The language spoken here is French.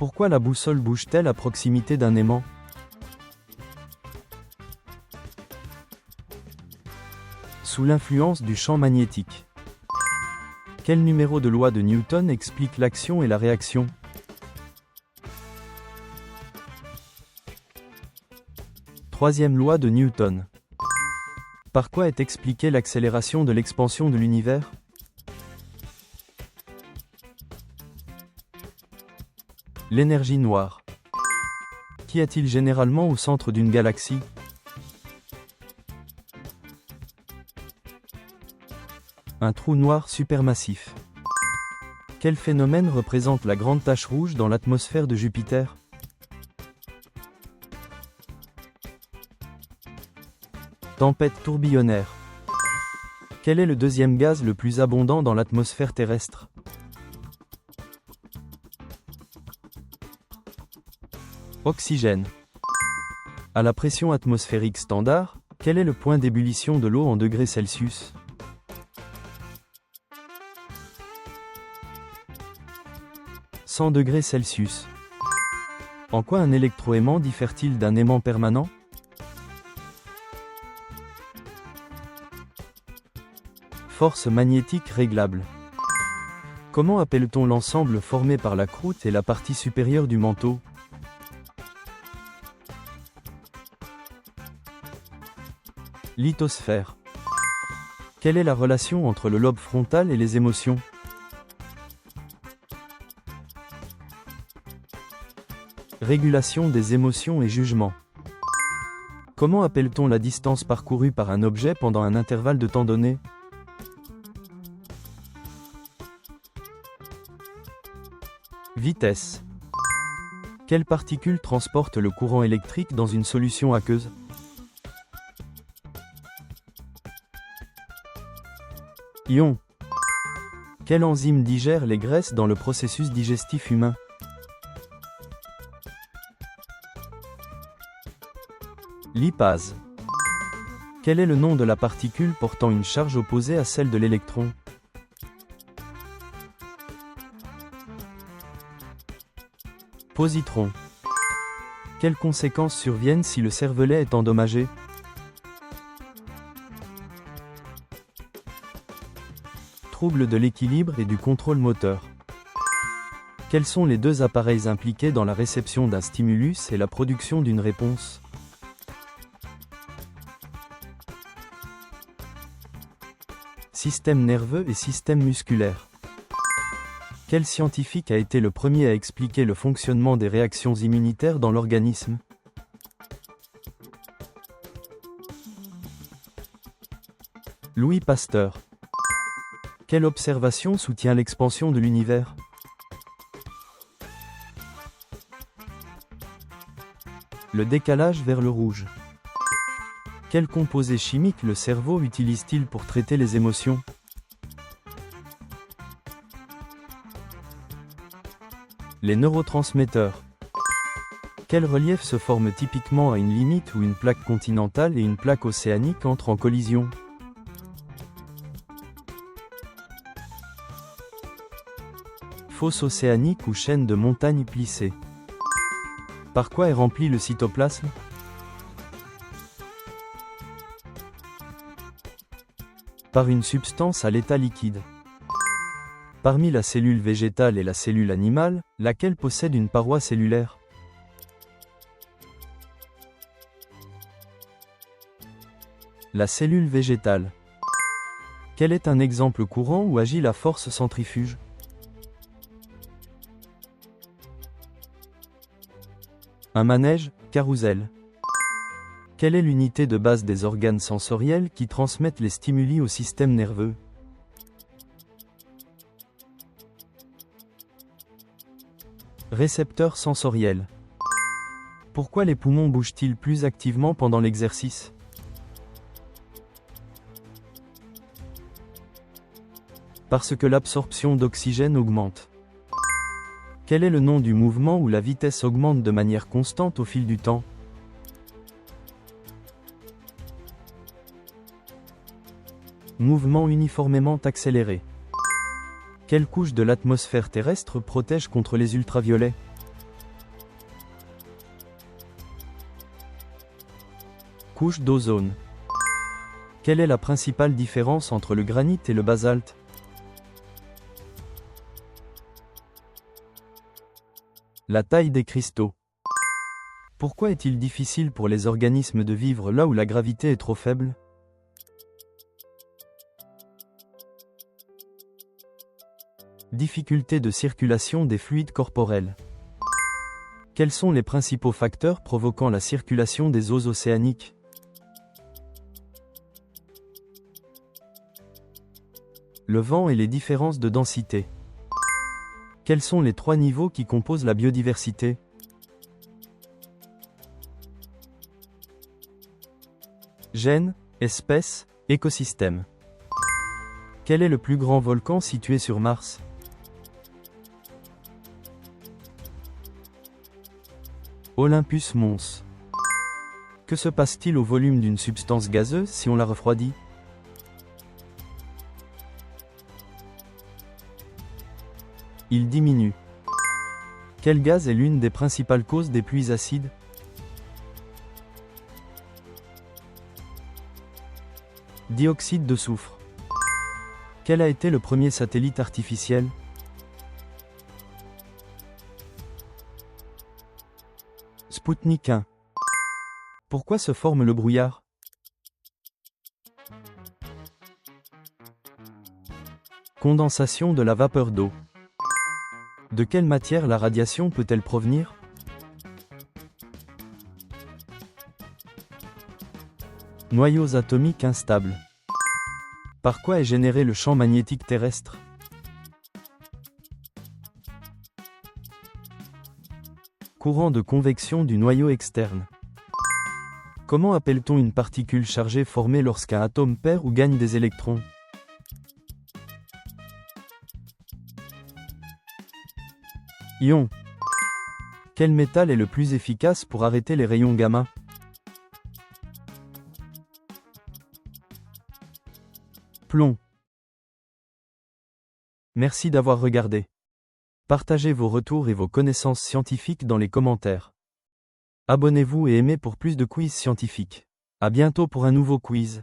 Pourquoi la boussole bouge-t-elle à proximité d'un aimant? Sous l'influence du champ magnétique. Quel numéro de loi de Newton explique l'action et la réaction? Troisième loi de Newton. Par quoi est expliquée l'accélération de l'expansion de l'univers? L'énergie noire. Qu'y a-t-il généralement au centre d'une galaxie? Un trou noir supermassif. Quel phénomène représente la grande tache rouge dans l'atmosphère de Jupiter? Tempête tourbillonnaire. Quel est le deuxième gaz le plus abondant dans l'atmosphère terrestre? Oxygène. À la pression atmosphérique standard, quel est le point d'ébullition de l'eau en degrés Celsius? 100 degrés Celsius. En quoi un électroaimant diffère-t-il d'un aimant permanent? Force magnétique réglable. Comment appelle-t-on l'ensemble formé par la croûte et la partie supérieure du manteau? Lithosphère. Quelle est la relation entre le lobe frontal et les émotions? Régulation des émotions et jugement. Comment appelle-t-on la distance parcourue par un objet pendant un intervalle de temps donné? Vitesse. Quelle particule transporte le courant électrique dans une solution aqueuse? Ion. Quelle enzyme digère les graisses dans le processus digestif humain? Lipase. Quel est le nom de la particule portant une charge opposée à celle de l'électron? Positron. Quelles conséquences surviennent si le cervelet est endommagé? Troubles de l'équilibre et du contrôle moteur. Quels sont les deux appareils impliqués dans la réception d'un stimulus et la production d'une réponse? Système nerveux et système musculaire. Quel scientifique a été le premier à expliquer le fonctionnement des réactions immunitaires dans l'organisme? Louis Pasteur. Quelle observation soutient l'expansion de l'univers? Le décalage vers le rouge. Quel composé chimique le cerveau utilise-t-il pour traiter les émotions? Les neurotransmetteurs. Quel relief se forme typiquement à une limite où une plaque continentale et une plaque océanique entrent en collision? Fosse océanique ou chaîne de montagnes plissées. Par quoi est rempli le cytoplasme? Par une substance à l'état liquide. Parmi la cellule végétale et la cellule animale, laquelle possède une paroi cellulaire? La cellule végétale. Quel est un exemple courant où agit la force centrifuge? Un manège, carrousel. Quelle est l'unité de base des organes sensoriels qui transmettent les stimuli au système nerveux? Récepteur sensoriel. Pourquoi les poumons bougent-ils plus activement pendant l'exercice? Parce que l'absorption d'oxygène augmente. Quel est le nom du mouvement où la vitesse augmente de manière constante au fil du temps? Mouvement uniformément accéléré. Quelle couche de l'atmosphère terrestre protège contre les ultraviolets? Couche d'ozone. Quelle est la principale différence entre le granit et le basalte? La taille des cristaux. Pourquoi est-il difficile pour les organismes de vivre là où la gravité est trop faible? Difficulté de circulation des fluides corporels. Quels sont les principaux facteurs provoquant la circulation des eaux océaniques? Le vent et les différences de densité. Quels sont les 3 niveaux qui composent la biodiversité? Gènes, espèces, écosystèmes. Quel est le plus grand volcan situé sur Mars? Olympus Mons. Que se passe-t-il au volume d'une substance gazeuse si on la refroidit? Il diminue. Quel gaz est l'une des principales causes des pluies acides? Dioxyde de soufre. Quel a été le premier satellite artificiel? Spoutnik 1. Pourquoi se forme le brouillard? Condensation de la vapeur d'eau. De quelle matière la radiation peut-elle provenir? Noyaux atomiques instables. Par quoi est généré le champ magnétique terrestre? Courant de convection du noyau externe. Comment appelle-t-on une particule chargée formée lorsqu'un atome perd ou gagne des électrons? Ion. Quel métal est le plus efficace pour arrêter les rayons gamma? Plomb. Merci d'avoir regardé. Partagez vos retours et vos connaissances scientifiques dans les commentaires. Abonnez-vous et aimez pour plus de quiz scientifiques. À bientôt pour un nouveau quiz.